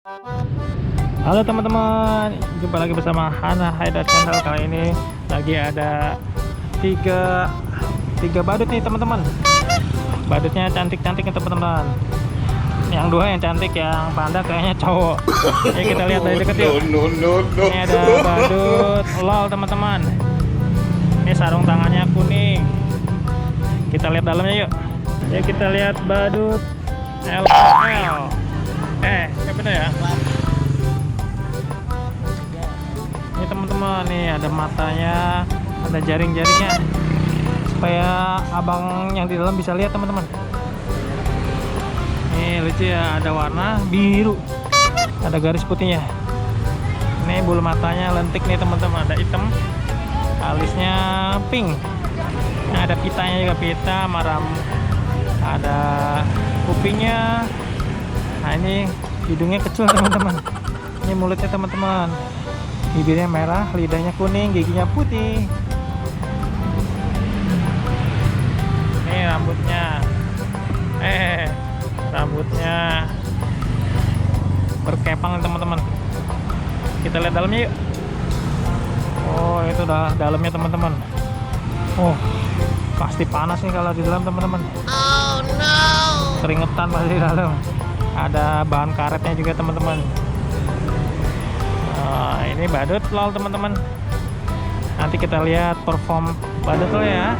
Halo teman-teman, jumpa lagi bersama Hana Haidar Channel. Kali ini lagi ada tiga badut nih teman-teman. Badutnya cantik-cantik nih teman-teman. Yang dua yang cantik, yang panda kayaknya cowok. Oke, kita lihat dari dekat yuk. Ini ada badut lol teman-teman. Ini sarung tangannya kuning. Kita lihat dalamnya yuk. Ya, kita lihat badut LOL. Siapa bener ya? Ini teman-teman, nih ada matanya, ada jaring-jaringnya supaya abang yang di dalam bisa lihat teman-teman. Ini lucu ya, ada warna biru, ada garis putihnya. Ini bulu matanya lentik nih teman-teman, ada hitam, alisnya pink. Nah, ada pitanya juga, pita maram, ada kupingnya. Nah, ini hidungnya kecil teman-teman. Ini mulutnya teman-teman, bibirnya merah, lidahnya kuning, giginya putih. Ini rambutnya, rambutnya berkepang teman-teman. Kita lihat dalamnya yuk. Oh, itu udah dalamnya teman-teman. Oh, pasti panas nih kalau di dalam teman-teman. Oh no. Keringetan pasti di dalam. Ada bahan karetnya juga teman-teman. Ini badut lol teman-teman. Nanti kita lihat perform badut lol ya.